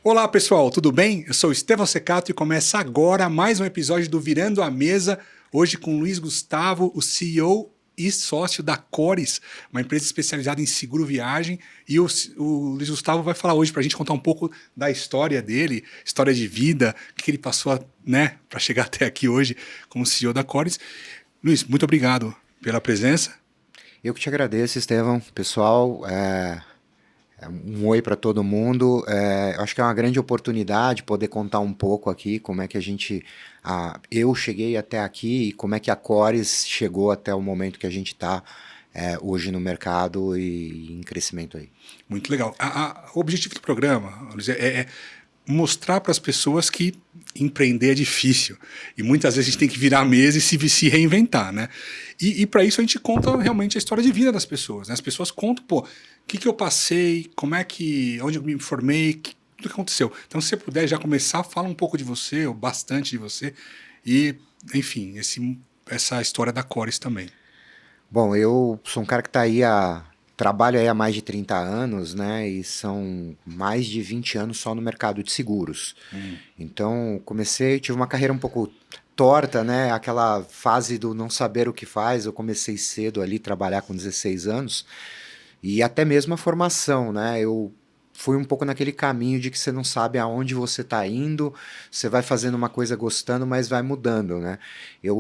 Olá pessoal, tudo bem? Eu sou Estevão Secato e começa agora mais um episódio do Virando a Mesa, hoje com Luiz Gustavo, o CEO e sócio da Cores, uma empresa especializada em seguro viagem, e o Luiz Gustavo vai falar hoje para a gente contar um pouco da história dele, história de vida, o que ele passou, né, para chegar até aqui hoje como CEO da Cores. Luiz, muito obrigado pela presença. Eu que te agradeço, Estevão. Pessoal, um oi para todo mundo. Eu acho que é uma grande oportunidade poder contar um pouco aqui como é que eu cheguei até aqui e como é que a Cores chegou até o momento que a gente está hoje no mercado e em crescimento aí. Muito legal. O objetivo do programa, Luiz, é mostrar para as pessoas que empreender é difícil. E muitas vezes a gente tem que virar a mesa e se reinventar, né? E para isso a gente conta realmente a história de vida das pessoas, né? As pessoas contam, pô, o que eu passei, onde eu me formei, tudo que aconteceu. Então, se você puder já começar, fala um pouco de você, ou bastante de você, e, enfim, essa história da Cores também. Bom, eu sou um cara que trabalho aí há mais de 30 anos, né? E são mais de 20 anos só no mercado de seguros. Então, tive uma carreira um pouco torta, né? Aquela fase do não saber o que faz. Eu comecei cedo ali, trabalhar com 16 anos. E até mesmo a formação, né? Eu fui um pouco naquele caminho de que você não sabe aonde você está indo, você vai fazendo uma coisa gostando, mas vai mudando, né? Eu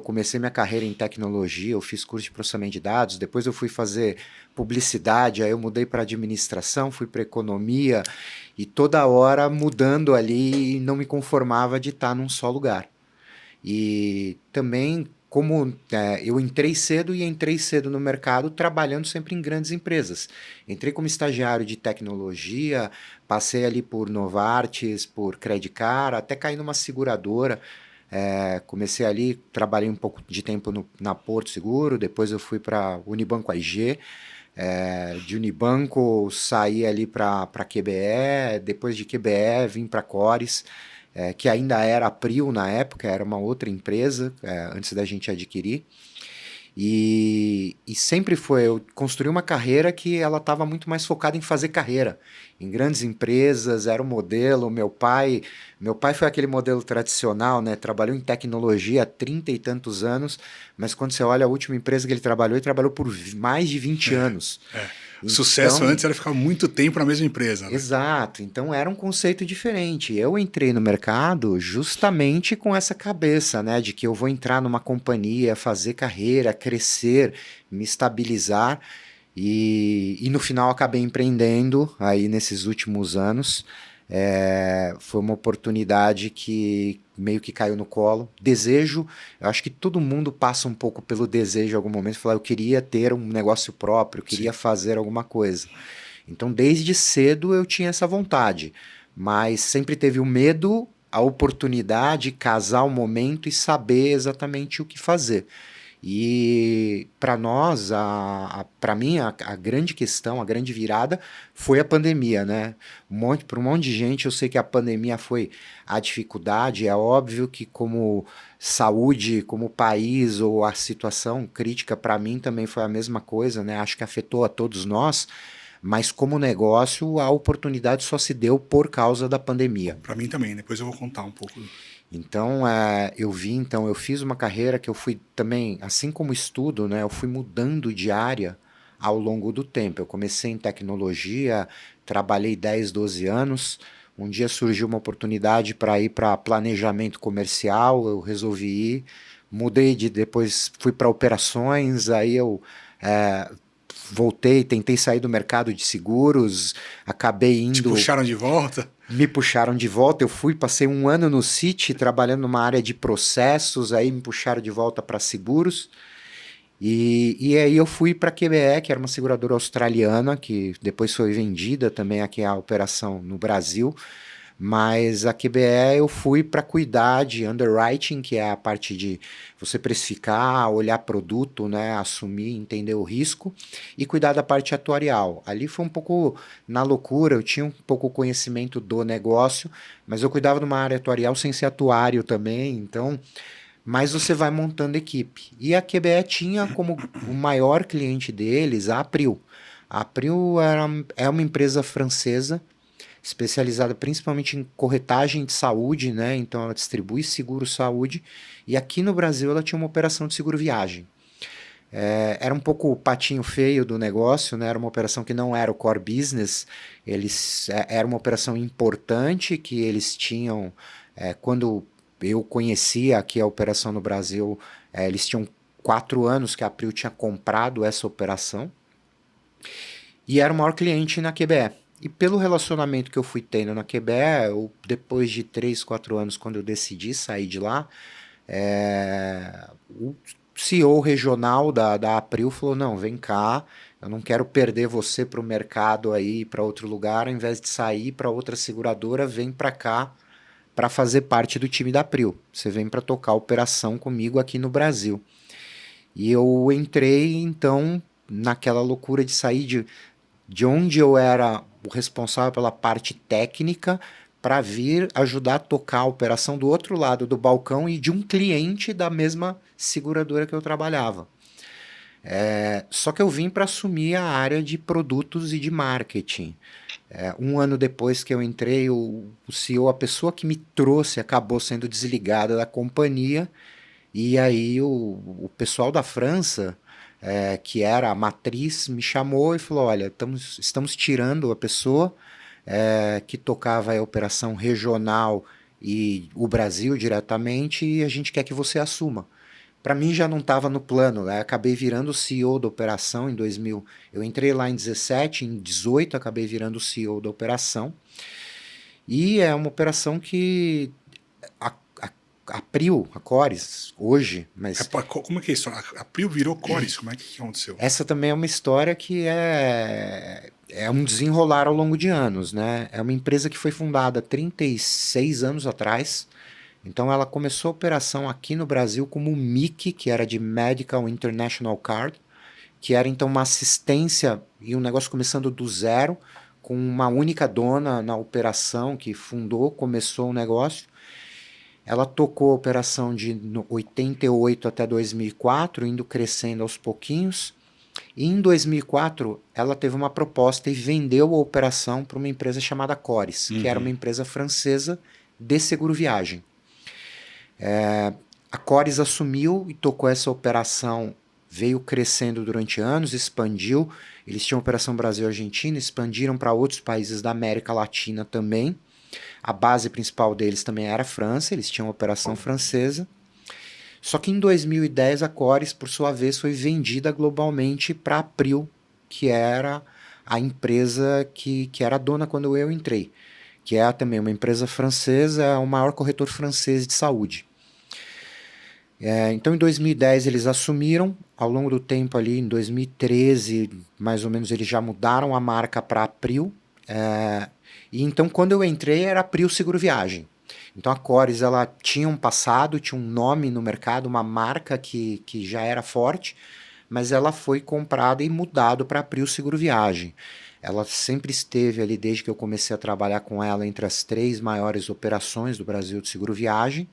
comecei minha carreira em tecnologia, eu fiz curso de processamento de dados, depois eu fui fazer publicidade, aí eu mudei para administração, fui para economia, e toda hora mudando ali e não me conformava de estar num só lugar. E também, eu entrei cedo no mercado, trabalhando sempre em grandes empresas. Entrei como estagiário de tecnologia, passei ali por Novartis, por Credicar, até caí numa seguradora. Comecei ali, trabalhei um pouco de tempo na Porto Seguro, depois eu fui para Unibanco AIG. De Unibanco saí ali para QBE, depois de QBE vim para Cores, que ainda era a Prio na época, era uma outra empresa, antes da gente adquirir. E sempre eu construí uma carreira que ela estava muito mais focada em fazer carreira, em grandes empresas, era o modelo. Meu pai foi aquele modelo tradicional, né? Trabalhou em tecnologia há 30 e tantos anos, mas quando você olha a última empresa que ele trabalhou por mais de 20 anos. O sucesso Então, antes era ficar muito tempo na mesma empresa, né? exato, então era um conceito diferente. Eu entrei no mercado justamente com essa cabeça, né, de que eu vou entrar numa companhia, fazer carreira, crescer, me estabilizar e no final acabei empreendendo aí nesses últimos anos. Foi uma oportunidade que meio que caiu no colo. Desejo, eu acho que todo mundo passa um pouco pelo desejo em algum momento, falar eu queria ter um negócio próprio, eu Sim. queria fazer alguma coisa. Então, desde cedo eu tinha essa vontade, mas sempre teve o medo, a oportunidade, casar o momento e saber exatamente o que fazer. E para nós, para mim, a grande questão, a grande virada foi a pandemia, né? Para um monte de gente, eu sei que a pandemia foi a dificuldade. É óbvio que, como saúde, como país, ou a situação crítica, para mim também foi a mesma coisa, né? Acho que afetou a todos nós. Mas como negócio, a oportunidade só se deu por causa da pandemia. Para mim também, depois eu vou contar um pouco. Então, eu fiz uma carreira que eu fui também, assim como estudo, né, eu fui mudando de área ao longo do tempo. Eu comecei em tecnologia, trabalhei 10, 12 anos. Um dia surgiu uma oportunidade para ir para planejamento comercial, eu resolvi ir. Depois fui para operações, aí eu voltei, tentei sair do mercado de seguros, acabei Te indo, puxaram de volta? me puxaram de volta. Passei um ano no Citi trabalhando numa área de processos, aí me puxaram de volta para seguros. E aí eu fui para a QBE, que era uma seguradora australiana, que depois foi vendida também aqui a operação no Brasil. Mas a QBE eu fui para cuidar de underwriting, que é a parte de você precificar, olhar produto, né, assumir, entender o risco e cuidar da parte atuarial. Ali foi um pouco na loucura, eu tinha um pouco conhecimento do negócio, mas eu cuidava de uma área atuarial sem ser atuário também, então. Mas você vai montando equipe. E a QBE tinha como o maior cliente deles a April. A April é uma empresa francesa especializada principalmente em corretagem de saúde, né? Então ela distribui seguro-saúde, e aqui no Brasil ela tinha uma operação de seguro-viagem. Era um pouco o patinho feio do negócio, né? Era uma operação que não era o core business, era uma operação importante que eles tinham, quando eu conhecia aqui a operação no Brasil, eles tinham 4 anos que a Prio tinha comprado essa operação, e era o maior cliente na QBE. E pelo relacionamento que eu fui tendo na QBE, depois de 3, 4 anos, quando eu decidi sair de lá, o CEO regional da April falou, não, vem cá, eu não quero perder você para o mercado aí, para outro lugar, ao invés de sair para outra seguradora, vem para cá para fazer parte do time da April. Você vem para tocar a operação comigo aqui no Brasil. E eu entrei, então, naquela loucura de sair de onde eu era o responsável pela parte técnica para vir ajudar a tocar a operação do outro lado do balcão e de um cliente da mesma seguradora que eu trabalhava. Só que eu vim para assumir a área de produtos e de marketing. Um ano depois que eu entrei, o CEO, a pessoa que me trouxe, acabou sendo desligada da companhia, e aí o pessoal da França, que era a matriz, me chamou e falou, olha, estamos tirando a pessoa que tocava a operação regional e o Brasil diretamente, e a gente quer que você assuma. Para mim já não estava no plano, né? Acabei virando o CEO da operação em 2000. Eu entrei lá em 17, em 18 acabei virando o CEO da operação. E é uma operação que a Prio, a Cores, hoje, mas... Como é que é isso? A Prio virou Cores, como é que aconteceu? Essa também é uma história que é um desenrolar ao longo de anos, né? É uma empresa que foi fundada 36 anos atrás. Então ela começou a operação aqui no Brasil como MIC, que era de Medical International Card, que era então uma assistência e um negócio começando do zero, com uma única dona na operação que começou o negócio. Ela tocou a operação de 88 até 2004, indo crescendo aos pouquinhos. E em 2004, ela teve uma proposta e vendeu a operação para uma empresa chamada Cores, que era uma empresa francesa de seguro-viagem. A Cores assumiu e tocou essa operação, veio crescendo durante anos, expandiu. Eles tinham operação Brasil-Argentina, expandiram para outros países da América Latina também. A base principal deles também era a França, eles tinham operação francesa. Só que em 2010 a Cores, por sua vez, foi vendida globalmente para a April, que era a empresa que era dona quando eu entrei, que é também uma empresa francesa, é o maior corretor francês de saúde. Então em 2010 eles assumiram, ao longo do tempo ali, em 2013, mais ou menos, eles já mudaram a marca para April, e então quando eu entrei era April Seguro Viagem. Então a Cores ela tinha um passado, tinha um nome no mercado, uma marca que já era forte, mas ela foi comprada e mudado para April Seguro Viagem. Ela sempre esteve ali, desde que eu comecei a trabalhar com ela, entre as 3 maiores operações do Brasil de seguro viagem.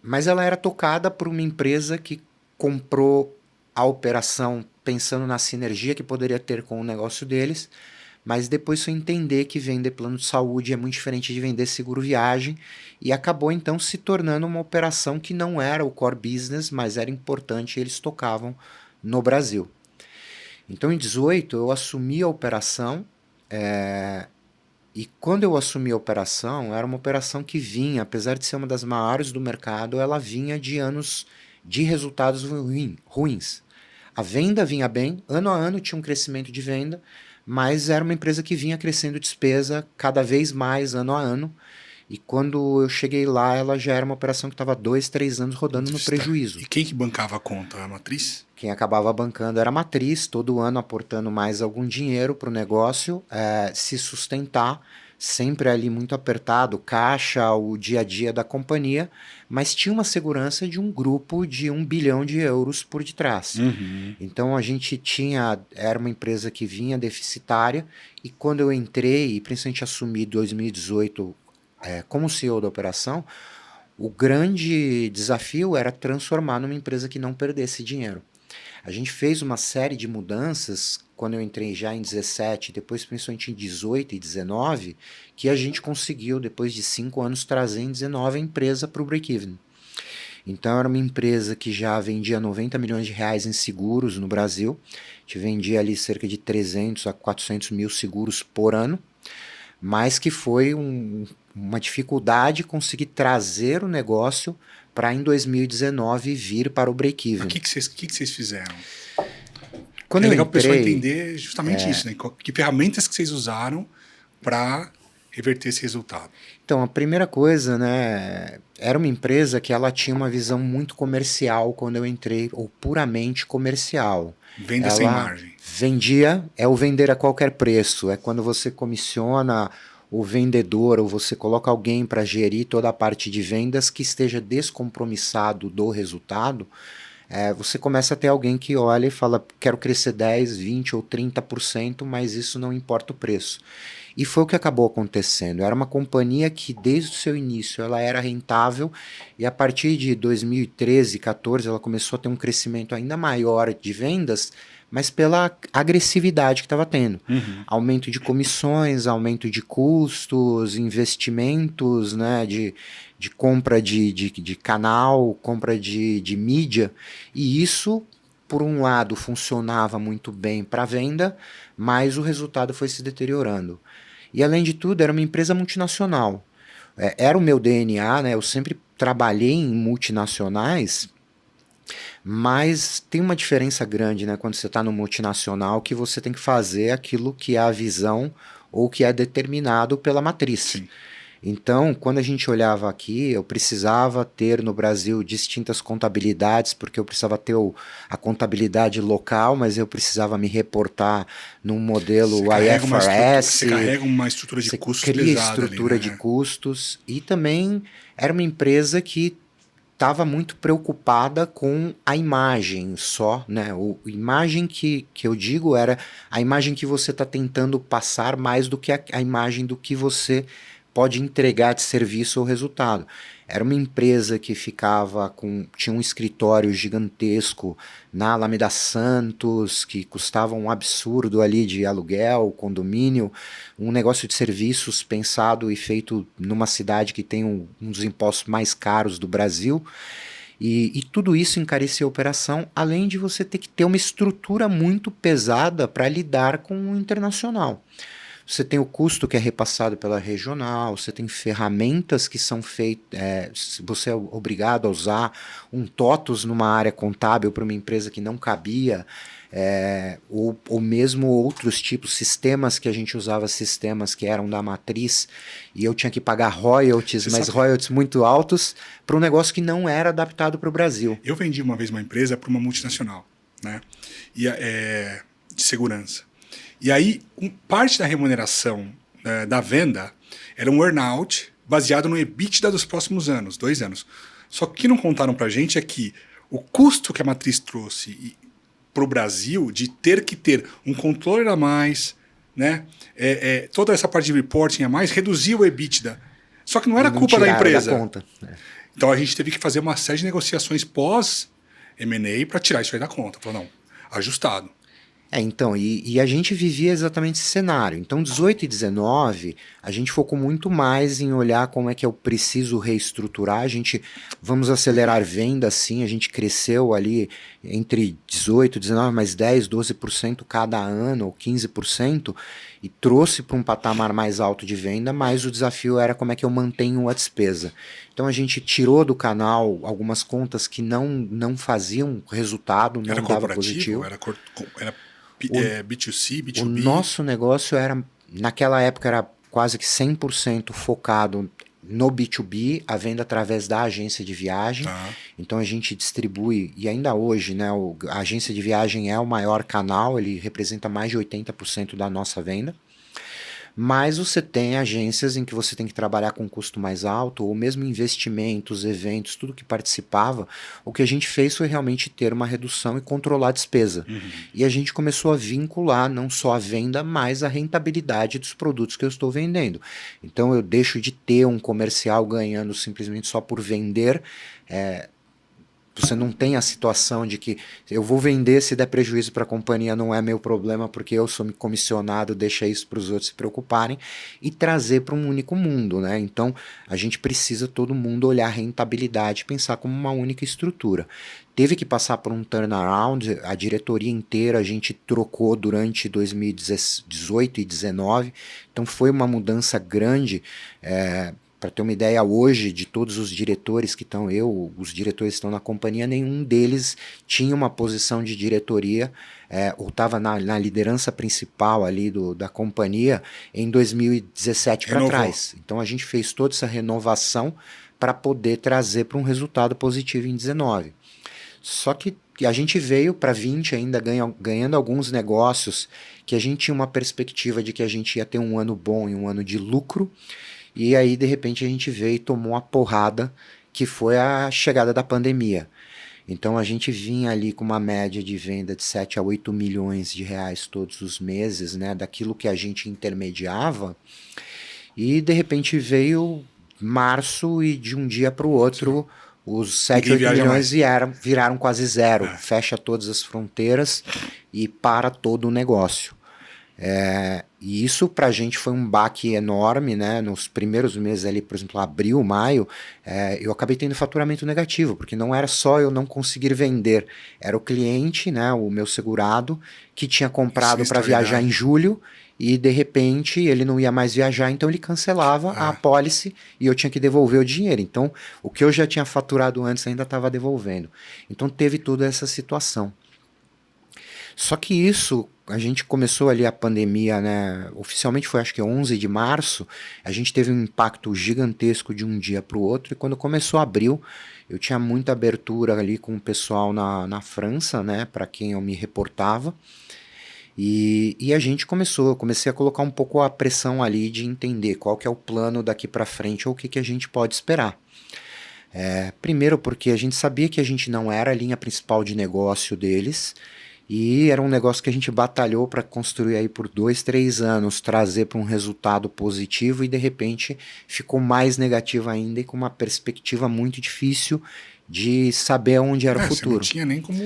Mas ela era tocada por uma empresa que comprou a operação pensando na sinergia que poderia ter com o negócio deles, mas depois foi entender que vender plano de saúde é muito diferente de vender seguro viagem, e acabou então se tornando uma operação que não era o core business, mas era importante e eles tocavam no Brasil. Então em 2018 eu assumi a operação, e quando eu assumi a operação, era uma operação que vinha, apesar de ser uma das maiores do mercado, ela vinha de anos de resultados ruins. A venda vinha bem, ano a ano tinha um crescimento de venda, mas era uma empresa que vinha crescendo despesa cada vez mais, ano a ano. E quando eu cheguei lá, ela já era uma operação que estava 2, 3 anos rodando no prejuízo. E quem que bancava a conta? A matriz? Quem acabava bancando era a matriz, todo ano aportando mais algum dinheiro para o negócio se sustentar, sempre ali muito apertado, caixa, o dia a dia da companhia, mas tinha uma segurança de um grupo de 1 bilhão de euros por detrás. Então a gente era uma empresa que vinha deficitária, e quando eu entrei, e principalmente assumi 2018 como CEO da operação, o grande desafio era transformar numa empresa que não perdesse dinheiro. A gente fez uma série de mudanças quando eu entrei já em 17, depois principalmente em 18 e 19, que a gente conseguiu, depois de 5 anos, trazer em 19 a empresa para o break-even. Então era uma empresa que já vendia 90 milhões de reais em seguros no Brasil, a gente vendia ali cerca de 300 a 400 mil seguros por ano, mas que foi uma dificuldade conseguir trazer o negócio para em 2019 vir para o break-even. O que vocês fizeram? Quando é eu legal o pessoal entrei, entender justamente isso, né? Que ferramentas que vocês usaram para reverter esse resultado. Então, a primeira coisa, né, era uma empresa que ela tinha uma visão muito comercial quando eu entrei, ou puramente comercial. Venda sem margem. Vendia, é o vender a qualquer preço, é quando você comissiona o vendedor ou você coloca alguém para gerir toda a parte de vendas que esteja descompromissado do resultado. Você começa a ter alguém que olha e fala, quero crescer 10, 20 ou 30%, mas isso não importa o preço. E foi o que acabou acontecendo. Era uma companhia que desde o seu início ela era rentável e a partir de 2013, 14 ela começou a ter um crescimento ainda maior de vendas, mas pela agressividade que estava tendo. Aumento de comissões, aumento de custos, investimentos, né, de compra de canal, compra de mídia, e isso, por um lado, funcionava muito bem para a venda, mas o resultado foi se deteriorando. E além de tudo, era uma empresa multinacional. Era o meu DNA, né? Eu sempre trabalhei em multinacionais, mas tem uma diferença grande, né, quando você está no multinacional, que você tem que fazer aquilo que é a visão ou que é determinado pela matriz. Sim. Então, quando a gente olhava aqui, eu precisava ter no Brasil distintas contabilidades, porque eu precisava ter a contabilidade local, mas eu precisava me reportar num modelo IFRS. Você carrega uma estrutura de custos pesada. Cria estrutura ali, né? de custos. E também era uma empresa que estava muito preocupada com a imagem só, né? A imagem que eu digo era a imagem que você está tentando passar mais do que a imagem do que você pode entregar de serviço ou resultado. Era uma empresa que tinha um escritório gigantesco na Alameda Santos, que custava um absurdo ali de aluguel, condomínio, um negócio de serviços pensado e feito numa cidade que tem um dos impostos mais caros do Brasil. E tudo isso encarecia a operação, além de você ter que ter uma estrutura muito pesada para lidar com o internacional. Você tem o custo que é repassado pela regional, você tem ferramentas que são feitas, você é obrigado a usar um TOTUS numa área contábil para uma empresa que não cabia, ou mesmo outros tipos, sistemas que a gente usava, sistemas que eram da matriz, e eu tinha que pagar royalties, royalties muito altos, para um negócio que não era adaptado para o Brasil. Eu vendi uma vez uma empresa para uma multinacional, né? De segurança. E aí, parte da remuneração da venda era um earn-out baseado no EBITDA dos próximos anos, 2 anos. Só que o que não contaram para a gente é que o custo que a matriz trouxe para o Brasil de ter que ter um controller a mais, né? Toda essa parte de reporting a mais, reduzia o EBITDA. Só que não era culpa da empresa. Da conta. Então a gente teve que fazer uma série de negociações pós-M&A para tirar isso aí da conta. Falou, não, ajustado. Então, e a gente vivia exatamente esse cenário. Então, 18 e 19, a gente focou muito mais em olhar como é que eu preciso reestruturar. Vamos acelerar venda, sim, a gente cresceu ali entre 18, 19, mais 10, 12% cada ano, ou 15%, e trouxe para um patamar mais alto de venda, mas o desafio era como é que eu mantenho a despesa. Então, a gente tirou do canal algumas contas que não faziam resultado, não dava positivo. Era B2C, B2B? O nosso negócio naquela época era quase que 100% focado no B2B, a venda através da agência de viagem. Tá. Então a gente distribui, e ainda hoje, né, a agência de viagem é o maior canal, ele representa mais de 80% da nossa venda. Mas você tem agências em que você tem que trabalhar com custo mais alto, ou mesmo investimentos, eventos, tudo que participava. O que a gente fez foi realmente ter uma redução e controlar a despesa. E a gente começou a vincular não só a venda, mas a rentabilidade dos produtos que eu estou vendendo. Então eu deixo de ter um comercial ganhando simplesmente só por vender, Você não tem a situação de que eu vou vender, se der prejuízo para a companhia não é meu problema porque eu sou comissionado, deixa isso para os outros se preocuparem, e trazer para um único mundo, né? Então a gente precisa todo mundo olhar a rentabilidade, pensar como uma única estrutura. Teve que passar por um turnaround, a diretoria inteira a gente trocou durante 2018 e 2019, então foi uma mudança grande. Para ter uma ideia, hoje, de todos os diretores que estão, os diretores que estão na companhia, nenhum deles tinha uma posição de diretoria, ou estava na liderança principal ali da companhia em 2017 para trás. Então a gente fez toda essa renovação para poder trazer para um resultado positivo em 19. Só que a gente veio para 20 ainda ganhando alguns negócios que a gente tinha uma perspectiva de que a gente ia ter um ano bom e um ano de lucro. E aí, de repente, a gente veio e tomou uma porrada, que foi a chegada da pandemia. Então, a gente vinha ali com uma média de venda de 7 a 8 milhões de reais todos os meses, né, daquilo que a gente intermediava, e de repente veio março e de um dia para o outro, os 7, 8 milhões viraram quase zero. Fecha todas as fronteiras e para todo o negócio. E isso para a gente foi um baque enorme, né? Nos primeiros meses ali, por exemplo, abril, maio, eu acabei tendo faturamento negativo, porque não era só eu não conseguir vender, era o cliente, né, o meu segurado, que tinha comprado para viajar em julho e de repente ele não ia mais viajar, então ele cancelava a apólice e eu tinha que devolver o dinheiro. Então o que eu já tinha faturado antes ainda estava devolvendo. Então teve toda essa situação. Só que isso, a gente começou ali a pandemia, né? Oficialmente foi acho que 11 de março, a gente teve um impacto gigantesco de um dia para o outro, e quando começou abril, eu tinha muita abertura ali com o pessoal na França, né? Para quem eu me reportava, e a gente eu comecei a colocar um pouco a pressão ali de entender qual que é o plano daqui para frente ou o que a gente pode esperar. Primeiro porque a gente sabia que a gente não era a linha principal de negócio deles, e era um negócio que a gente batalhou para construir aí por 2, 3 anos, trazer para um resultado positivo, e de repente ficou mais negativo ainda e com uma perspectiva muito difícil de saber onde era o futuro. Você não tinha nem como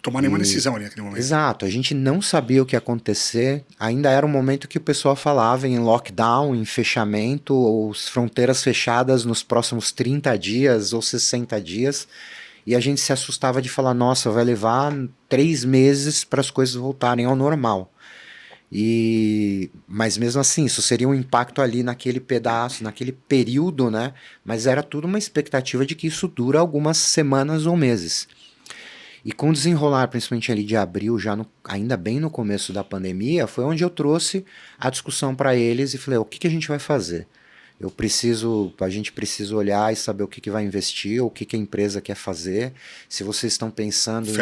tomar nenhuma decisão ali naquele momento. Exato, a gente não sabia o que ia acontecer, ainda era um momento que o pessoal falava em lockdown, em fechamento, ou fronteiras fechadas nos próximos 30 dias ou 60 dias, e a gente se assustava de falar, nossa, vai levar 3 meses para as coisas voltarem ao normal. Mas mesmo assim, isso seria um impacto ali naquele pedaço, naquele período, né? Mas era tudo uma expectativa de que isso dura algumas semanas ou meses. E com o desenrolar, principalmente ali de abril, ainda bem no começo da pandemia, foi onde eu trouxe a discussão para eles e falei, o que a gente vai fazer? A gente precisa olhar e saber o que vai investir, o que a empresa quer fazer. Se vocês estão pensando em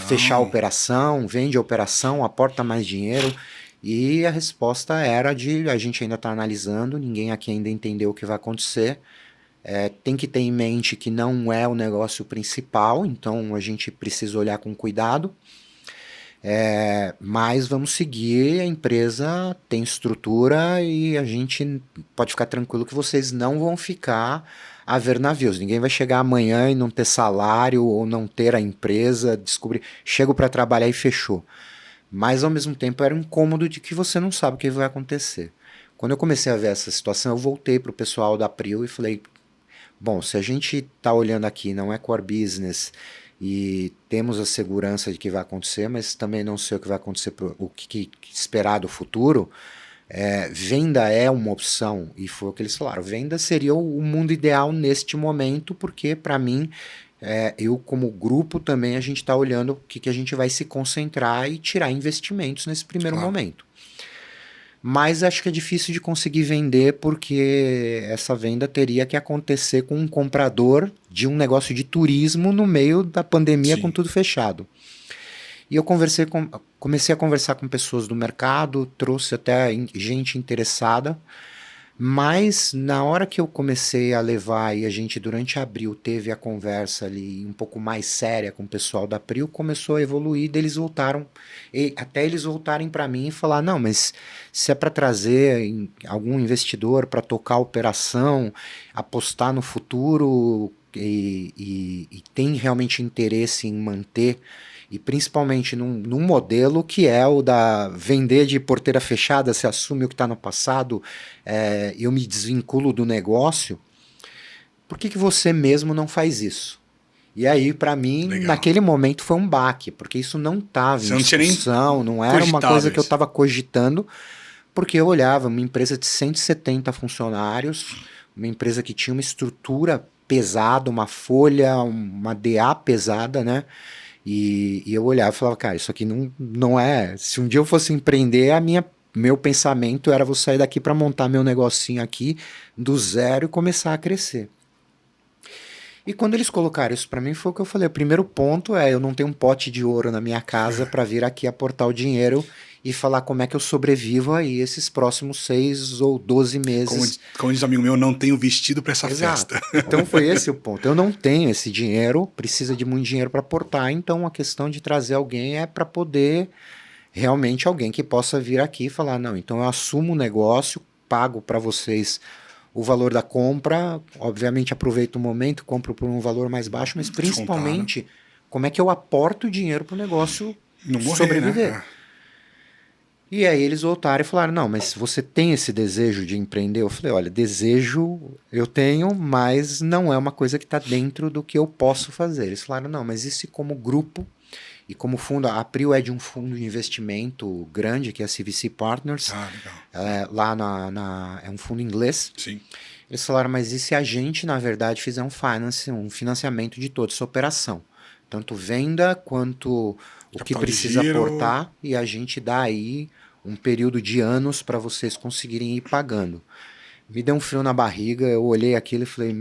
fechar a operação, vende a operação, aporta mais dinheiro. E a resposta era a gente ainda está analisando, ninguém aqui ainda entendeu o que vai acontecer. Tem que ter em mente que não é o negócio principal, então a gente precisa olhar com cuidado. Mas vamos seguir, a empresa tem estrutura e a gente pode ficar tranquilo que vocês não vão ficar a ver navios. Ninguém vai chegar amanhã e não ter salário ou não ter a empresa, chego para trabalhar e fechou. Mas ao mesmo tempo era um incômodo de que você não sabe o que vai acontecer. Quando eu comecei a ver essa situação, eu voltei para o pessoal da Prio e falei, bom, se a gente está olhando aqui, não é core business, e temos a segurança de que vai acontecer, mas também não sei o que vai acontecer, o que esperar do futuro, venda é uma opção, e foi o que eles falaram, venda seria o mundo ideal neste momento, porque para mim, eu como grupo também, a gente está olhando o que a gente vai se concentrar e tirar investimentos nesse primeiro momento. Mas acho que é difícil de conseguir vender, porque essa venda teria que acontecer com um comprador de um negócio de turismo no meio da pandemia. Sim. Com tudo fechado. E eu comecei a conversar com pessoas do mercado, trouxe até gente interessada, mas na hora que eu comecei a levar, e a gente durante abril teve a conversa ali um pouco mais séria com o pessoal da Prio, começou a evoluir, eles voltaram, até eles voltarem para mim e falar, não, mas se é para trazer algum investidor para tocar a operação, apostar no futuro, e tem realmente interesse em manter, e principalmente num modelo que é o da vender de porteira fechada, se assume o que está no passado, eu me desvinculo do negócio, por que você mesmo não faz isso? E aí, para mim, Legal. naquele momento foi um baque, porque isso não estava em discussão, não era uma coisa que eu estava cogitando, porque eu olhava uma empresa de 170 funcionários, uma empresa que tinha uma estrutura pesada, uma folha, uma DA pesada, né? E eu olhava e falava, cara, isso aqui não é... Se um dia eu fosse empreender, meu pensamento era vou sair daqui para montar meu negocinho aqui do zero e começar a crescer. E quando eles colocaram isso para mim, foi o que eu falei. O primeiro ponto é, eu não tenho um pote de ouro na minha casa para vir aqui aportar o dinheiro e falar como é que eu sobrevivo aí esses próximos 6 ou 12 meses. Como diz um amigo meu, eu não tenho vestido para essa festa. Então foi esse o ponto. Eu não tenho esse dinheiro, precisa de muito dinheiro para aportar, então a questão de trazer alguém é para poder, realmente alguém que possa vir aqui e falar, não, então eu assumo o negócio, pago para vocês o valor da compra, obviamente aproveito o momento, compro por um valor mais baixo, mas principalmente como é que eu aporto dinheiro para o negócio não morrer, sobreviver. Né? E aí eles voltaram e falaram, não, mas você tem esse desejo de empreender? Eu falei, olha, desejo eu tenho, mas não é uma coisa que está dentro do que eu posso fazer. Eles falaram, não, mas isso como grupo e como fundo, a Prio é de um fundo de investimento grande, que é a CVC Partners, legal. É um fundo inglês. Sim. Eles falaram, mas e se a gente, na verdade, fizer um financiamento de toda essa operação? Tanto venda quanto o que precisa aportar, e a gente dá aí um período de anos para vocês conseguirem ir pagando. Me deu um frio na barriga, eu olhei aquilo e falei,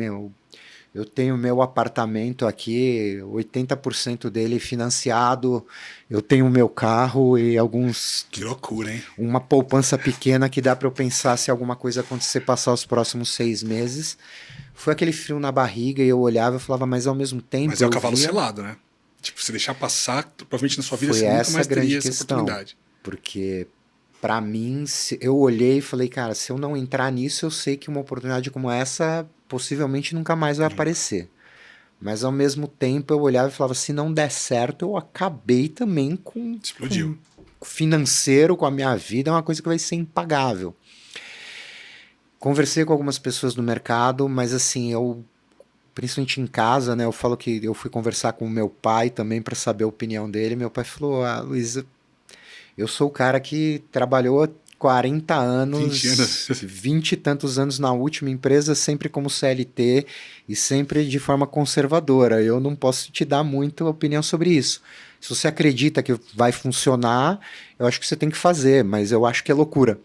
eu tenho meu apartamento aqui, 80% dele financiado, eu tenho o meu carro e alguns... Que loucura, hein? Uma poupança pequena que dá para eu pensar se alguma coisa acontecer passar os próximos 6 meses. Foi aquele frio na barriga e eu olhava e falava, mas ao mesmo tempo... Mas é o cavalo selado, né? Tipo, se deixar passar, provavelmente na sua vida foi você nunca mais teria essa oportunidade. Porque... Para mim, eu olhei e falei, cara, se eu não entrar nisso, eu sei que uma oportunidade como essa possivelmente nunca mais vai aparecer. Mas ao mesmo tempo eu olhava e falava, se não der certo, eu acabei também com financeiro, com a minha vida, é uma coisa que vai ser impagável. Conversei com algumas pessoas no mercado, mas assim, principalmente em casa, né, eu falo que eu fui conversar com o meu pai também para saber a opinião dele. Meu pai falou, Luiz, eu sou o cara que trabalhou 40 anos, 20 e tantos anos na última empresa, sempre como CLT e sempre de forma conservadora. Eu não posso te dar muita opinião sobre isso. Se você acredita que vai funcionar, eu acho que você tem que fazer, mas eu acho que é loucura.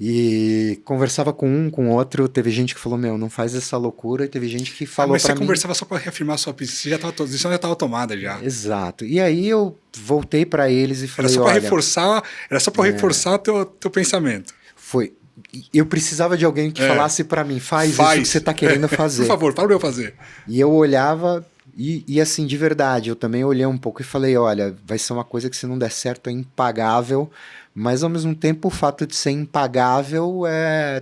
E conversava com outro, teve gente que falou, não faz essa loucura, e teve gente que falou mas pra você conversava só para reafirmar a sua posição, a decisão já estava tomada já. Exato. E aí eu voltei para eles e falei, era só para reforçar teu pensamento. Foi. Eu precisava de alguém que falasse para mim, faz isso que você está querendo fazer. Por favor, fala para eu fazer. E eu olhava e assim, de verdade, eu também olhei um pouco e falei, olha, vai ser uma coisa que se não der certo é impagável, mas ao mesmo tempo o fato de ser impagável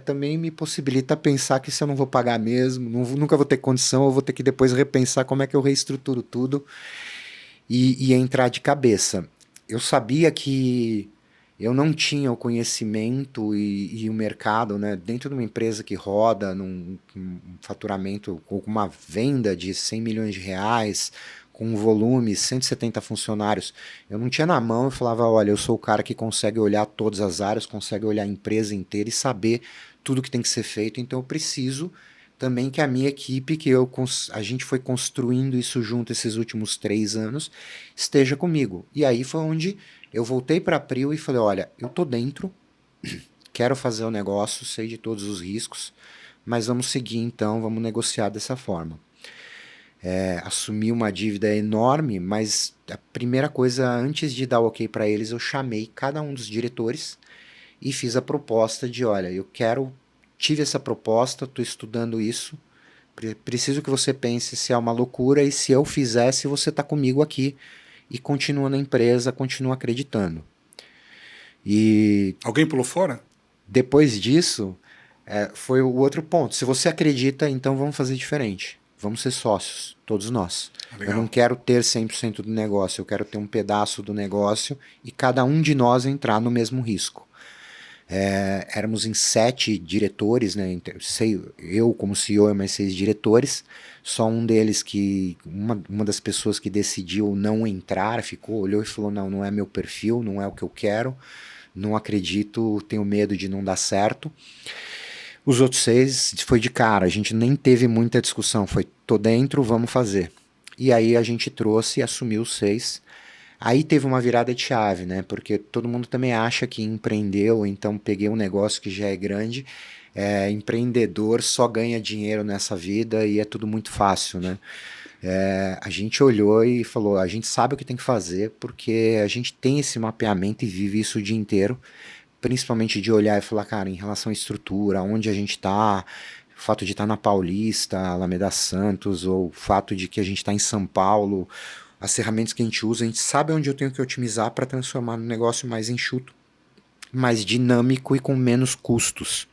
também me possibilita pensar que se eu não vou pagar mesmo, nunca vou ter condição, eu vou ter que depois repensar como é que eu reestruturo tudo e entrar de cabeça. Eu sabia que eu não tinha o conhecimento e o mercado, né, dentro de uma empresa que roda num faturamento com uma venda de 100 milhões de reais, com um volume, 170 funcionários, eu não tinha na mão e falava, olha, eu sou o cara que consegue olhar todas as áreas, consegue olhar a empresa inteira e saber tudo que tem que ser feito, então eu preciso também que a minha equipe, a gente foi construindo isso junto esses últimos 3 anos, esteja comigo. E aí foi onde eu voltei para a Prio e falei, olha, eu tô dentro, quero fazer o negócio, sei de todos os riscos, mas vamos seguir então, vamos negociar dessa forma. Assumi uma dívida enorme, mas a primeira coisa, antes de dar o ok para eles, eu chamei cada um dos diretores e fiz a proposta de, olha, tive essa proposta, estou estudando isso, preciso que você pense se é uma loucura e se eu fizer, se você está comigo aqui e continua na empresa, continua acreditando. E alguém pulou fora? Depois disso, foi o outro ponto. Se você acredita, então vamos fazer diferente. vamos ser sócios, todos nós. Legal. Eu não quero ter 100% do negócio, eu quero ter um pedaço do negócio e cada um de nós entrar no mesmo risco. Éramos em 7 diretores, né? Eu como CEO e mais 6 diretores. Só um deles uma das pessoas que decidiu não entrar, olhou e falou, não é meu perfil, não é o que eu quero, não acredito, tenho medo de não dar certo. Os outros 6 foi de cara, a gente nem teve muita discussão, foi, tô dentro, vamos fazer. E aí a gente trouxe e assumiu os 6. Aí teve uma virada de chave, né? Porque todo mundo também acha que empreendeu, então peguei um negócio que já é grande. Empreendedor só ganha dinheiro nessa vida e é tudo muito fácil, né? A gente olhou e falou, a gente sabe o que tem que fazer porque a gente tem esse mapeamento e vive isso o dia inteiro, principalmente de olhar e falar, cara, em relação à estrutura, onde a gente está, o fato de estar na Paulista, Alameda Santos, ou o fato de que a gente está em São Paulo, as ferramentas que a gente usa, a gente sabe onde eu tenho que otimizar para transformar no negócio mais enxuto, mais dinâmico e com menos custos.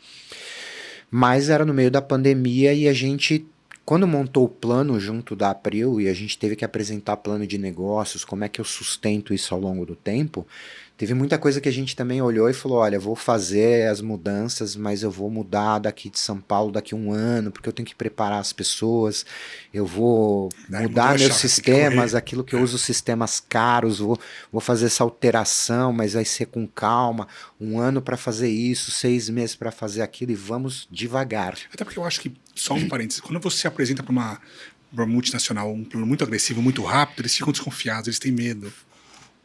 Mas era no meio da pandemia e a gente, quando montou o plano junto da April e a gente teve que apresentar plano de negócios, como é que eu sustento isso ao longo do tempo, teve muita coisa que a gente também olhou e falou, olha, vou fazer as mudanças, mas eu vou mudar daqui de São Paulo daqui a 1 ano, porque eu tenho que preparar as pessoas, eu vou mudar meus sistemas, aquilo que eu uso sistemas caros, vou fazer essa alteração, mas vai ser com calma, 1 ano para fazer isso, 6 meses para fazer aquilo e vamos devagar. Até porque eu acho que, só um parênteses, quando você se apresenta para uma multinacional, um plano muito agressivo, muito rápido, eles ficam desconfiados, eles têm medo.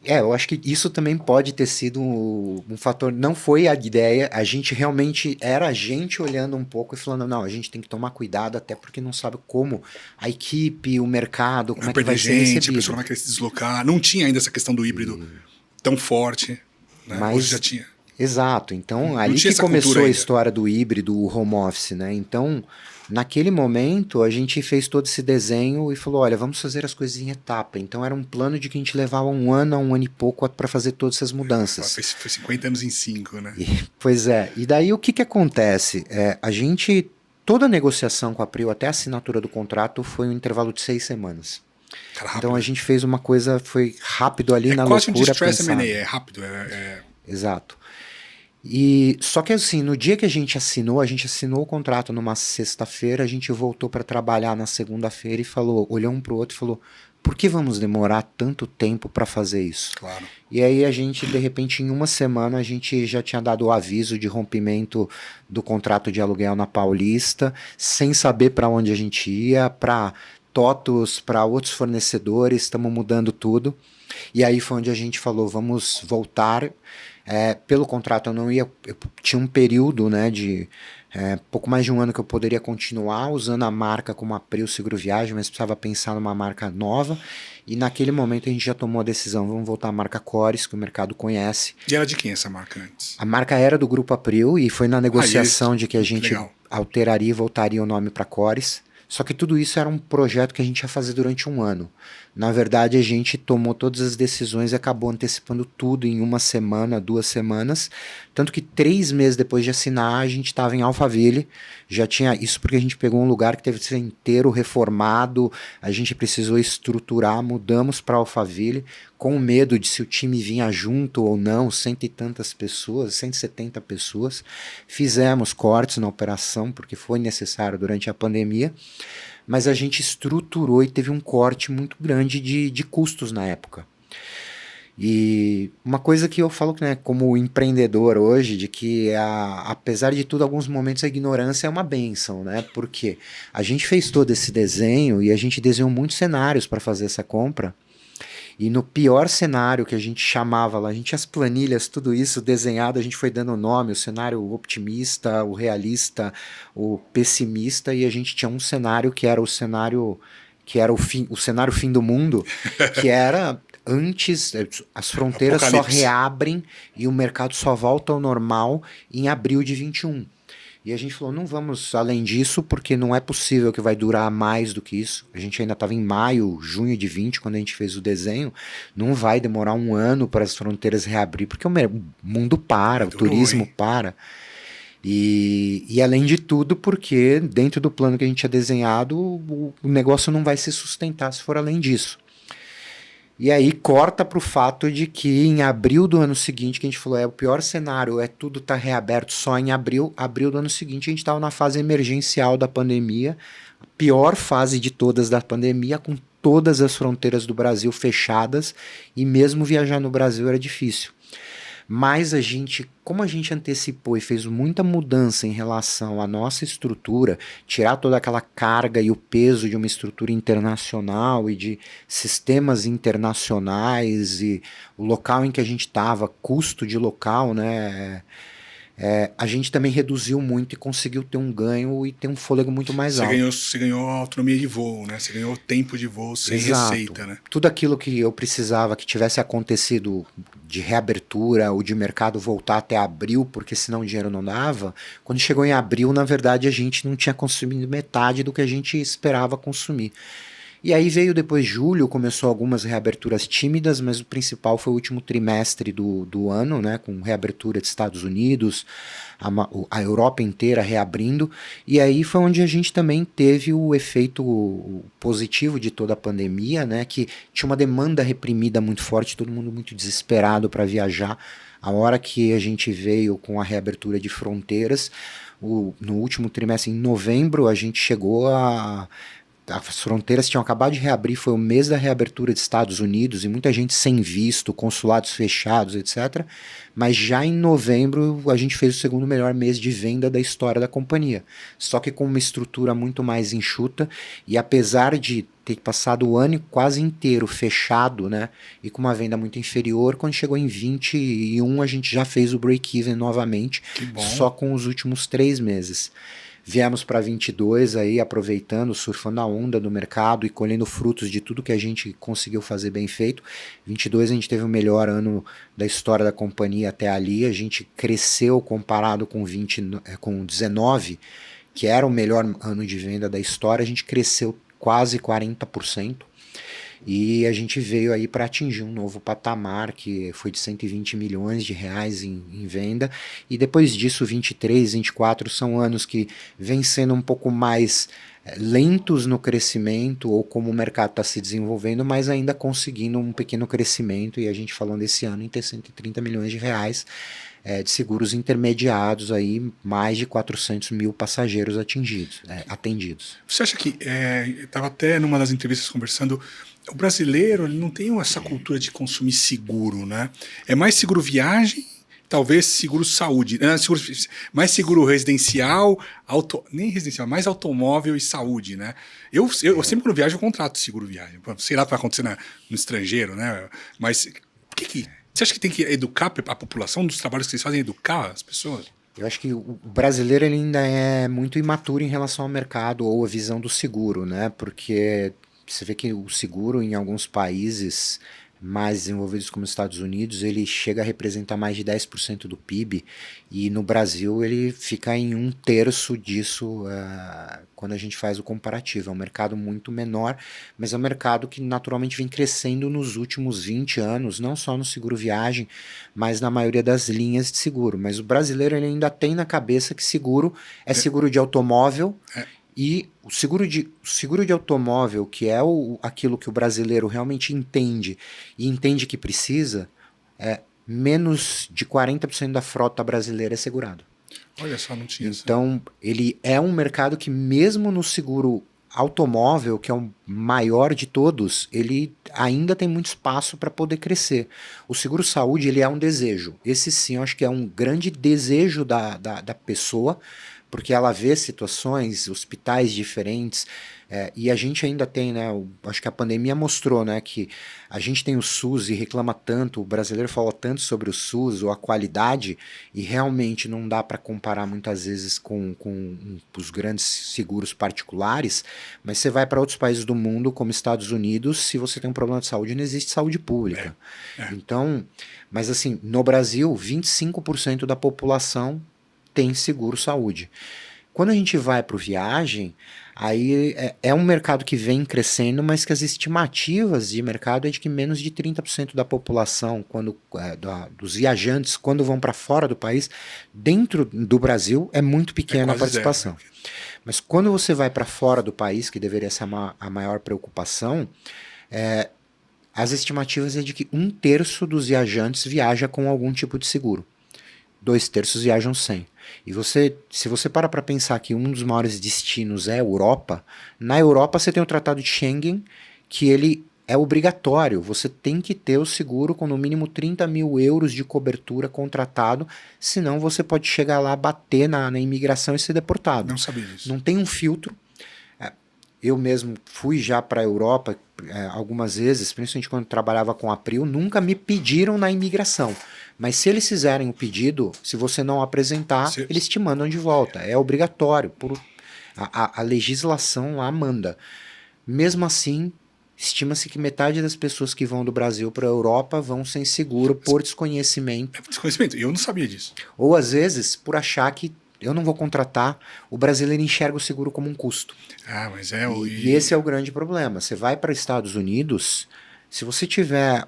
Eu acho que isso também pode ter sido um fator, não foi a ideia, a gente realmente, era a gente olhando um pouco e falando, não, a gente tem que tomar cuidado até porque não sabe como a equipe, o mercado, como é que vai ser recebido. A pessoa não vai querer se deslocar, não tinha ainda essa questão do híbrido tão forte, né? Mas, hoje já tinha. Exato, então ali que começou a história do híbrido, o home office, né? Então, naquele momento, a gente fez todo esse desenho e falou, olha, vamos fazer as coisas em etapa. Então era um plano de que a gente levava 1 ano a 1 ano e pouco para fazer todas essas mudanças. Foi 50 anos em 5, né? Pois é, e daí o que acontece? A gente, toda a negociação com a April, até a assinatura do contrato, foi um intervalo de 6 semanas. Cara, então a gente fez uma coisa, foi rápido ali na loucura. É quase um distress M&A, é rápido. Exato. E só que assim, no dia que a gente assinou o contrato numa sexta-feira, a gente voltou para trabalhar na segunda-feira e falou, olhou um para o outro e falou, por que vamos demorar tanto tempo para fazer isso? Claro. E aí a gente, de repente, em 1 semana, a gente já tinha dado o aviso de rompimento do contrato de aluguel na Paulista, sem saber para onde a gente ia, para TOTUS, para outros fornecedores, estamos mudando tudo. E aí foi onde a gente falou, vamos voltar. Pelo contrato eu tinha um período, né, de pouco mais de 1 ano que eu poderia continuar usando a marca como April Seguro Viagem, mas precisava pensar numa marca nova, e naquele momento a gente já tomou a decisão, vamos voltar à marca Cores, que o mercado conhece. E era de quem essa marca antes? A marca era do Grupo April e foi na negociação de que a gente alteraria e voltaria o nome para Cores. Só que tudo isso era um projeto que a gente ia fazer durante 1 ano. Na verdade, a gente tomou todas as decisões e acabou antecipando tudo em 1 semana, 2 semanas. Tanto que 3 meses depois de assinar, a gente estava em Alphaville. Já tinha isso porque a gente pegou um lugar que teve que ser inteiro reformado. A gente precisou estruturar, mudamos para Alphaville, com medo de se o time vinha junto ou não, 100 e tantas pessoas, 170 pessoas. Fizemos cortes na operação, porque foi necessário durante a pandemia. Mas a gente estruturou e teve um corte muito grande de custos na época. E uma coisa que eu falo, né, como empreendedor hoje, de que apesar de tudo, alguns momentos a ignorância é uma bênção, né? Porque a gente fez todo esse desenho e a gente desenhou muitos cenários para fazer essa compra. E no pior cenário que a gente chamava lá, a gente tinha as planilhas, tudo isso desenhado, a gente foi dando nome, o cenário otimista, o realista, o pessimista, e a gente tinha um cenário que era o cenário o cenário fim do mundo, que era antes, as fronteiras só reabrem e o mercado só volta ao normal em abril de 21. E a gente falou, não vamos além disso, porque não é possível que vai durar mais do que isso. A gente ainda estava em maio, junho de 20, quando a gente fez o desenho. Não vai demorar 1 ano para as fronteiras reabrir, porque o mundo para, o turismo para. E além de tudo, porque dentro do plano que a gente tinha desenhado, o negócio não vai se sustentar se for além disso. E aí corta para o fato de que em abril do ano seguinte, que a gente falou, o pior cenário, tudo tá reaberto só em abril do ano seguinte, a gente estava na fase emergencial da pandemia, a pior fase de todas da pandemia, com todas as fronteiras do Brasil fechadas, e mesmo viajar no Brasil era difícil. Mas como a gente antecipou e fez muita mudança em relação à nossa estrutura, tirar toda aquela carga e o peso de uma estrutura internacional e de sistemas internacionais e o local em que a gente estava, custo de local, né? A gente também reduziu muito e conseguiu ter um ganho e ter um fôlego muito mais alto. Você ganhou autonomia de voo, né? Você ganhou tempo de voo sem Exato. receita, né? Tudo aquilo que eu precisava que tivesse acontecido de reabertura ou de mercado voltar até abril, porque senão o dinheiro não dava, quando chegou em abril, na verdade, a gente não tinha consumido metade do que a gente esperava consumir. E aí veio depois julho, começou algumas reaberturas tímidas, mas o principal foi o último trimestre do ano, né, com reabertura de Estados Unidos, a Europa inteira reabrindo, e aí foi onde a gente também teve o efeito positivo de toda a pandemia, né, que tinha uma demanda reprimida muito forte, todo mundo muito desesperado para viajar. A hora que a gente veio com a reabertura de fronteiras, no último trimestre, em novembro, a gente chegou as fronteiras tinham acabado de reabrir, foi o mês da reabertura dos Estados Unidos e muita gente sem visto, consulados fechados, etc. Mas já em novembro a gente fez o segundo melhor mês de venda da história da companhia. Só que com uma estrutura muito mais enxuta e apesar de ter passado o ano quase inteiro fechado, né, e com uma venda muito inferior, quando chegou em 21 a gente já fez o break-even novamente, só com os últimos 3 meses. Viemos para 22 aí, aproveitando, surfando a onda do mercado e colhendo frutos de tudo que a gente conseguiu fazer bem feito. 22 a gente teve o melhor ano da história da companhia até ali, a gente cresceu comparado com 19, que era o melhor ano de venda da história, a gente cresceu quase 40%. E a gente veio aí para atingir um novo patamar que foi de 120 milhões de reais em venda, e depois disso 23, 24 são anos que vem sendo um pouco mais lentos no crescimento ou como o mercado está se desenvolvendo, mas ainda conseguindo um pequeno crescimento, e a gente falando esse ano em ter 130 milhões de reais de seguros intermediados, aí mais de 400 mil passageiros atendidos. Você acha que, estava até numa das entrevistas conversando, o brasileiro ele não tem essa cultura de consumir seguro, né? É mais seguro viagem, talvez seguro saúde, né? Mais seguro residencial, nem residencial, mais automóvel e saúde, né? Eu sempre quando viajo eu contrato seguro viagem, sei lá o que vai acontecer no estrangeiro, né? Mas você acha que tem que educar a população dos trabalhos que vocês fazem, educar as pessoas? Eu acho que o brasileiro ele ainda é muito imaturo em relação ao mercado ou a visão do seguro, né? Porque você vê que o seguro em alguns países mais desenvolvidos como os Estados Unidos, ele chega a representar mais de 10% do PIB, e no Brasil ele fica em 1/3 disso quando a gente faz o comparativo. É um mercado muito menor, mas é um mercado que naturalmente vem crescendo nos últimos 20 anos, não só no seguro viagem, mas na maioria das linhas de seguro. Mas o brasileiro ele ainda tem na cabeça que seguro é seguro de automóvel, e o seguro de automóvel, que é aquilo que o brasileiro realmente entende e entende que precisa, menos de 40% da frota brasileira é segurado. Olha só, não tinha isso. Então, ele é um mercado que mesmo no seguro automóvel, que é o maior de todos, ele ainda tem muito espaço para poder crescer. O seguro saúde ele é um desejo. Esse sim, eu acho que é um grande desejo da pessoa, porque ela vê situações, hospitais diferentes, e a gente ainda tem, né, acho que a pandemia mostrou, né, que a gente tem o SUS e reclama tanto, o brasileiro fala tanto sobre o SUS, ou a qualidade, e realmente não dá para comparar muitas vezes com os grandes seguros particulares, mas você vai para outros países do mundo, como Estados Unidos, se você tem um problema de saúde, não existe saúde pública. Então, mas assim, no Brasil, 25% da população tem seguro saúde. Quando a gente vai para o viagem, aí é um mercado que vem crescendo, mas que as estimativas de mercado é de que menos de 30% da população, dos viajantes, quando vão para fora do país, dentro do Brasil, é muito pequena a participação. Zero. Mas quando você vai para fora do país, que deveria ser a maior preocupação, as estimativas é de que 1/3 dos viajantes viaja com algum tipo de seguro. 2/3 viajam sem. E se você para pensar que um dos maiores destinos é a Europa, na Europa você tem o Tratado de Schengen, que ele é obrigatório. Você tem que ter o seguro com no mínimo 30 mil euros de cobertura contratado, senão você pode chegar lá, bater na imigração e ser deportado. Não sabia disso. Não tem um filtro. Eu mesmo fui já para a Europa algumas vezes, principalmente quando trabalhava com a April, nunca me pediram na imigração. Mas se eles fizerem o pedido, se você não apresentar, eles te mandam de volta. É obrigatório. A legislação lá manda. Mesmo assim, estima-se que metade das pessoas que vão do Brasil para a Europa vão sem seguro por desconhecimento. Desconhecimento, eu não sabia disso. Ou às vezes por achar que eu não vou contratar, o brasileiro enxerga o seguro como um custo. Mas E esse é o grande problema. Você vai para os Estados Unidos, se você tiver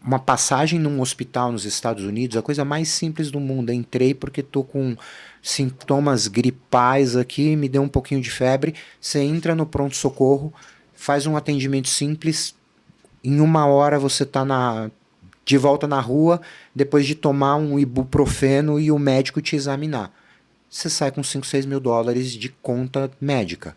uma passagem num hospital nos Estados Unidos, a coisa mais simples do mundo, entrei porque estou com sintomas gripais aqui, me deu um pouquinho de febre, você entra no pronto-socorro, faz um atendimento simples, em 1 hora você está de volta na rua, depois de tomar um ibuprofeno e o médico te examinar. Você sai com 5, 6 mil dólares de conta médica.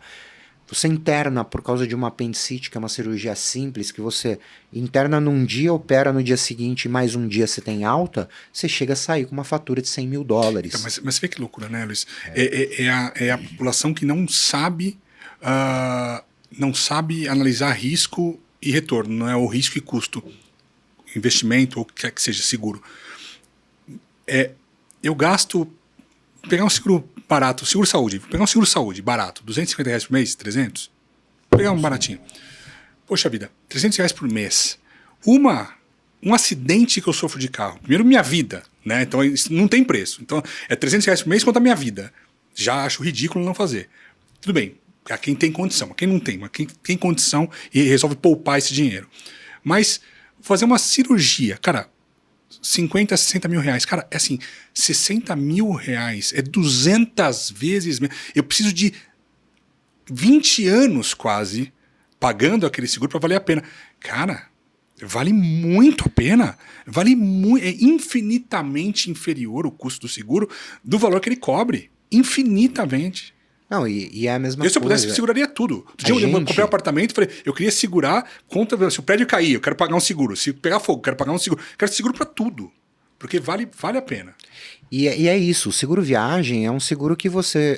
Você interna por causa de uma apendicite, que é uma cirurgia simples, que você interna num dia, opera no dia seguinte, mais um dia você tem alta, você chega a sair com uma fatura de 100 mil dólares. Então, mas você vê que loucura, né, Luiz? É a população que não sabe analisar risco e retorno, não é o risco e custo, investimento ou o que quer que seja, seguro. Eu gasto, pegar um seguro barato, seguro-saúde, pegar um seguro-saúde barato, R$250 por mês, 300, pegar um baratinho. Poxa vida, R$300 por mês. Um acidente que eu sofro de carro, primeiro minha vida, né? Então isso não tem preço. Então é R$300 por mês contra a minha vida. Já acho ridículo não fazer. Tudo bem, a quem tem condição, a quem não tem, mas quem tem condição e resolve poupar esse dinheiro. Mas fazer uma cirurgia, cara, 50, 60 mil reais. Cara, é assim, 60 mil reais é 200 vezes... Eu preciso de 20 anos quase pagando aquele seguro para valer a pena. Cara, vale muito a pena. É infinitamente inferior o custo do seguro do valor que ele cobre. Infinitamente. Não, e é a mesma coisa. Se eu pudesse, eu seguraria tudo. Eu comprei um apartamento e falei, eu queria segurar contra se o prédio cair, eu quero pagar um seguro. Se pegar fogo, eu quero pagar um seguro. Eu quero seguro para tudo. Porque vale a pena. E é isso, o seguro viagem é um seguro que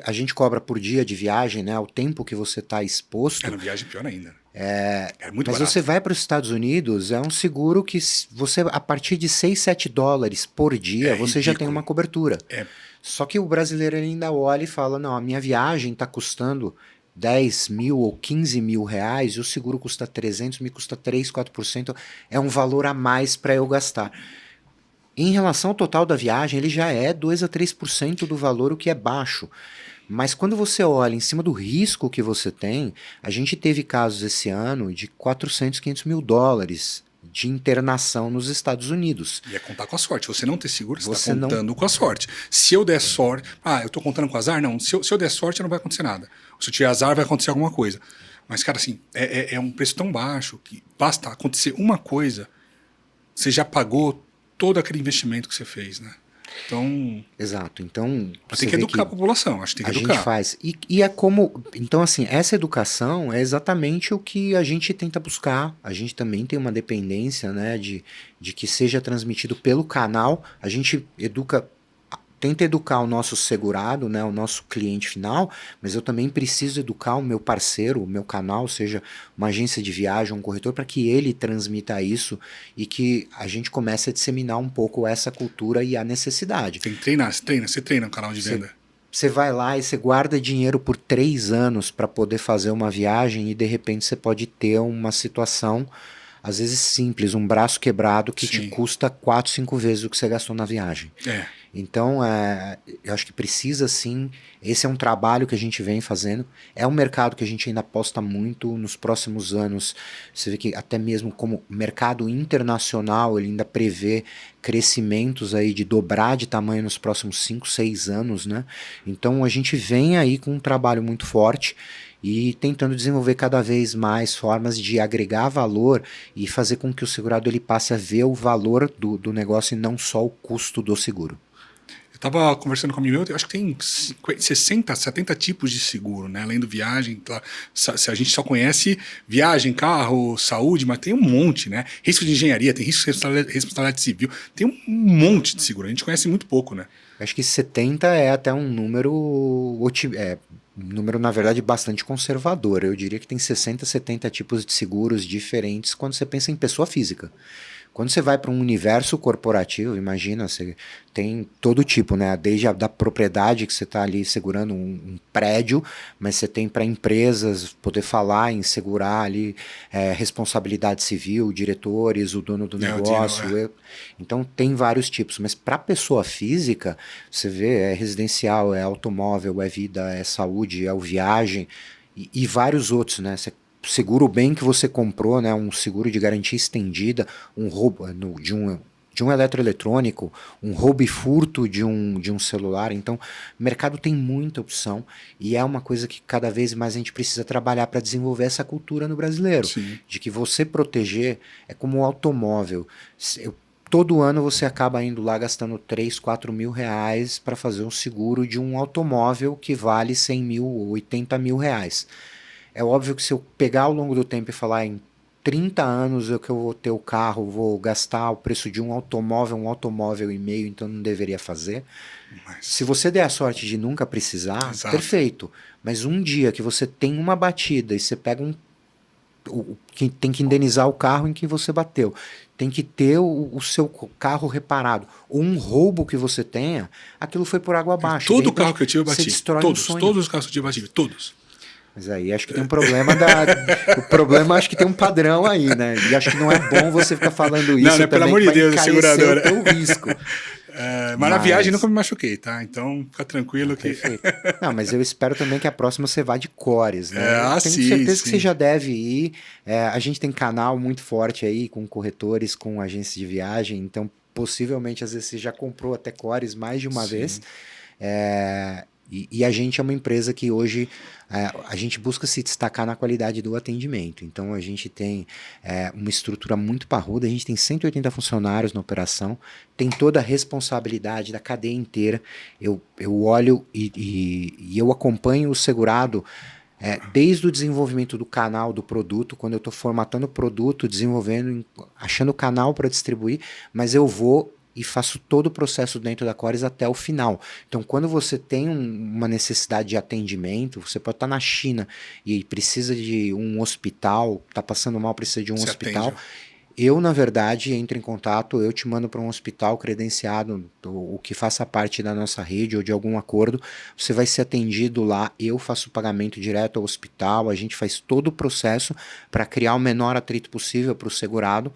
a gente cobra por dia de viagem, né? O tempo que você está exposto. Na viagem pior ainda. É muito barato. Você vai para os Estados Unidos, é um seguro que você, a partir de 6, 7 dólares por dia, você já tem uma cobertura. Só que o brasileiro ainda olha e fala, não, a minha viagem está custando 10 mil ou 15 mil reais, e o seguro custa 300, me custa 3, 4%, é um valor a mais para eu gastar. Em relação ao total da viagem, ele já é 2 a 3% do valor, o que é baixo. Mas quando você olha em cima do risco que você tem, a gente teve casos esse ano de 400, 500 mil dólares de internação nos Estados Unidos. E é contar com a sorte. Você não ter seguro, você está contando com a sorte. Se eu der sorte... eu estou contando com azar? Não. Se eu der sorte, não vai acontecer nada. Se eu tiver azar, vai acontecer alguma coisa. Mas, cara, assim, é um preço tão baixo que basta acontecer uma coisa, você já pagou todo aquele investimento que você fez, né? Então... Exato. Então... Tem que educar a população, acho que tem que educar. A gente faz. E é como... Então, assim, essa educação é exatamente o que a gente tenta buscar. A gente também tem uma dependência, né, de que seja transmitido pelo canal. A gente tenta educar o nosso segurado, né, o nosso cliente final, mas eu também preciso educar o meu parceiro, o meu canal, seja uma agência de viagem, um corretor, para que ele transmita isso e que a gente comece a disseminar um pouco essa cultura e a necessidade. Tem que treinar, você treina o canal de venda. Você vai lá e você guarda dinheiro por 3 anos para poder fazer uma viagem e de repente você pode ter uma situação, às vezes simples, um braço quebrado que te custa 4, 5 vezes o que você gastou na viagem. Então, eu acho que precisa sim, esse é um trabalho que a gente vem fazendo, é um mercado que a gente ainda aposta muito nos próximos anos. Você vê que até mesmo como mercado internacional, ele ainda prevê crescimentos aí de dobrar de tamanho nos próximos 5, 6 anos, né? Então a gente vem aí com um trabalho muito forte e tentando desenvolver cada vez mais formas de agregar valor e fazer com que o segurado ele passe a ver o valor do negócio e não só o custo do seguro. Eu estava conversando com um amigo meu, eu acho que tem 60, 70 tipos de seguro, né? Além do viagem, se a gente só conhece viagem, carro, saúde, mas tem um monte, né? Risco de engenharia, tem risco de responsabilidade civil, tem um monte de seguro, a gente conhece muito pouco, né? Acho que 70 é até um número, na verdade, bastante conservador. Eu diria que tem 60, 70 tipos de seguros diferentes quando você pensa em pessoa física. Quando você vai para um universo corporativo, imagina, você tem todo tipo, né? Desde da propriedade que você está ali segurando um prédio, mas você tem para empresas poder falar em segurar ali responsabilidade civil, diretores, o dono do negócio. Então tem vários tipos, mas para pessoa física, você vê, é residencial, é automóvel, é vida, é saúde, é o viagem e vários outros, né? Você seguro bem que você comprou, né, um seguro de garantia estendida, um roubo de um eletroeletrônico, um roubo e furto de um celular. Então, o mercado tem muita opção e é uma coisa que cada vez mais a gente precisa trabalhar para desenvolver essa cultura no brasileiro. Sim. De que você proteger é como o automóvel. Todo ano você acaba indo lá gastando 3, 4 mil reais para fazer um seguro de um automóvel que vale 100 mil ou 80 mil reais. É óbvio que se eu pegar ao longo do tempo e falar em 30 anos que eu vou ter o carro, vou gastar o preço de um automóvel e meio, então não deveria fazer. Se você der a sorte de nunca precisar, Exato. Perfeito. Mas um dia que você tem uma batida e você pega que tem que indenizar o carro em que você bateu, tem que ter o seu carro reparado, ou um roubo que você tenha, aquilo foi por água abaixo. Todo carro que eu tive eu bati. Todos os carros que eu tive eu bati. Todos. Mas aí acho que tem um problema o problema acho que tem um padrão aí, né? E acho que não é bom você ficar falando isso não, pelo amor de Deus, seguradora. O teu risco. Mas na viagem nunca me machuquei, tá? Então fica tranquilo que... Perfeito. Não, mas eu espero também que a próxima você vá de cores, né? Tenho certeza que você já deve ir. A gente tem canal muito forte aí com corretores, com agências de viagem, então possivelmente às vezes você já comprou até cores mais de uma vez. E a gente é uma empresa que hoje a gente busca se destacar na qualidade do atendimento. Então a gente tem uma estrutura muito parruda, a gente tem 180 funcionários na operação, tem toda a responsabilidade da cadeia inteira. Eu olho e eu acompanho o segurado desde o desenvolvimento do canal, do produto, quando eu estou formatando o produto, desenvolvendo, achando o canal para distribuir, mas eu vou e faço todo o processo dentro da Cores até o final. Então, quando você tem uma necessidade de atendimento, você pode estar na China e precisa de um hospital, está passando mal, precisa de um hospital. Atende. Eu, na verdade, entro em contato, eu te mando para um hospital credenciado, o que faça parte da nossa rede ou de algum acordo, você vai ser atendido lá, eu faço o pagamento direto ao hospital, a gente faz todo o processo para criar o menor atrito possível para o segurado,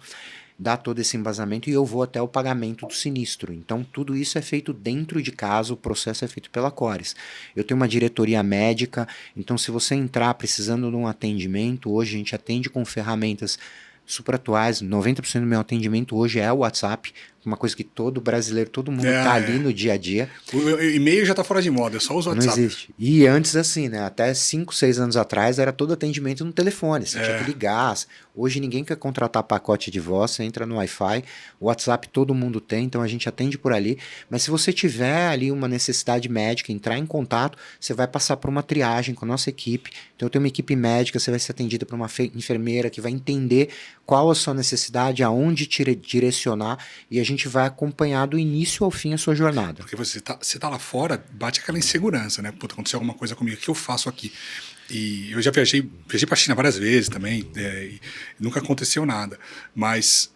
dá todo esse embasamento e eu vou até o pagamento do sinistro. Então, tudo isso é feito dentro de casa, o processo é feito pela Cores. Eu tenho uma diretoria médica, então se você entrar precisando de um atendimento, hoje a gente atende com ferramentas super atuais, 90% do meu atendimento hoje é o WhatsApp, uma coisa que todo brasileiro, todo mundo tá ali no dia a dia. O e-mail já tá fora de moda, eu só uso o WhatsApp. Não existe. E antes assim, né? Até 5, 6 anos atrás era todo atendimento no telefone, você tinha que ligar. Hoje ninguém quer contratar pacote de voz, você entra no Wi-Fi, o WhatsApp todo mundo tem, então a gente atende por ali. Mas se você tiver ali uma necessidade médica, entrar em contato, você vai passar por uma triagem com a nossa equipe. Então eu tenho uma equipe médica, você vai ser atendido por uma enfermeira que vai entender qual a sua necessidade, aonde direcionar, e a gente vai acompanhar do início ao fim a sua jornada. Porque você tá lá fora, bate aquela insegurança, né? Puta, aconteceu alguma coisa comigo, o que eu faço aqui? E eu já viajei para a China várias vezes também, e nunca aconteceu nada. Mas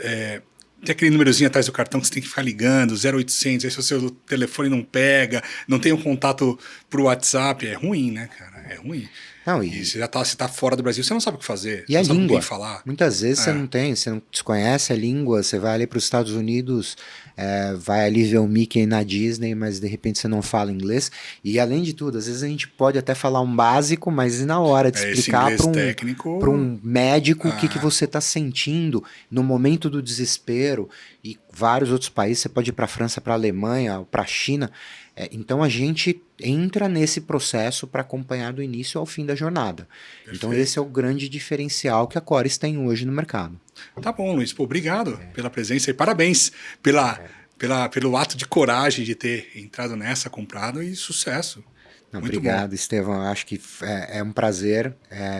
tem aquele númerozinho atrás do cartão que você tem que ficar ligando, 0800, aí se o seu telefone não pega, não tem um contato pro WhatsApp, é ruim, né, cara? É ruim. Não, E você tá fora do Brasil, você não sabe o que fazer. E você a não sabe com língua. quem falar. Muitas vezes você não desconhece a língua, você vai ali para os Estados Unidos, vai ali ver o Mickey na Disney, mas de repente você não fala inglês. E além de tudo, às vezes a gente pode até falar um básico, mas e na hora de Esse explicar inglês técnico. para um médico o que você está sentindo no momento do desespero, e vários outros países, você pode ir para a França, para a Alemanha, para a China. Então a gente entra nesse processo para acompanhar do início ao fim da jornada. Perfeito. Então esse é o grande diferencial que a Cores tem hoje no mercado. Tá bom, Luiz. Pô, obrigado pela presença e parabéns pelo ato de coragem de ter entrado nessa, comprado e sucesso. Não, Muito obrigado, bom. Estevão. Eu acho que é um prazer.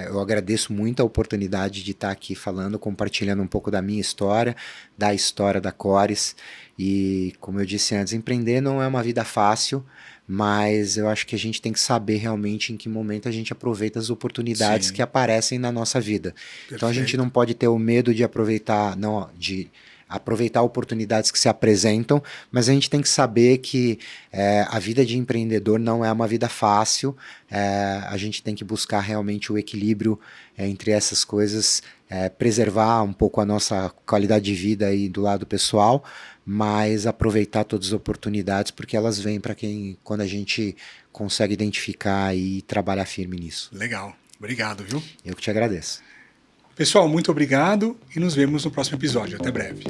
Eu agradeço muito a oportunidade de estar aqui falando, compartilhando um pouco da minha história, da história da Cores. E, como eu disse antes, empreender não é uma vida fácil, mas eu acho que a gente tem que saber realmente em que momento a gente aproveita as oportunidades Sim. que aparecem na nossa vida. Então a gente Perfeito. não pode ter o medo de aproveitar, não, de aproveitar oportunidades que se apresentam, mas a gente tem que saber que a vida de empreendedor não é uma vida fácil, a gente tem que buscar realmente o equilíbrio entre essas coisas, preservar um pouco a nossa qualidade de vida aí do lado pessoal, mas aproveitar todas as oportunidades, porque elas vêm para quando a gente consegue identificar e trabalhar firme nisso. Legal. Obrigado, viu? Eu que te agradeço. Pessoal, muito obrigado e nos vemos no próximo episódio. Até breve.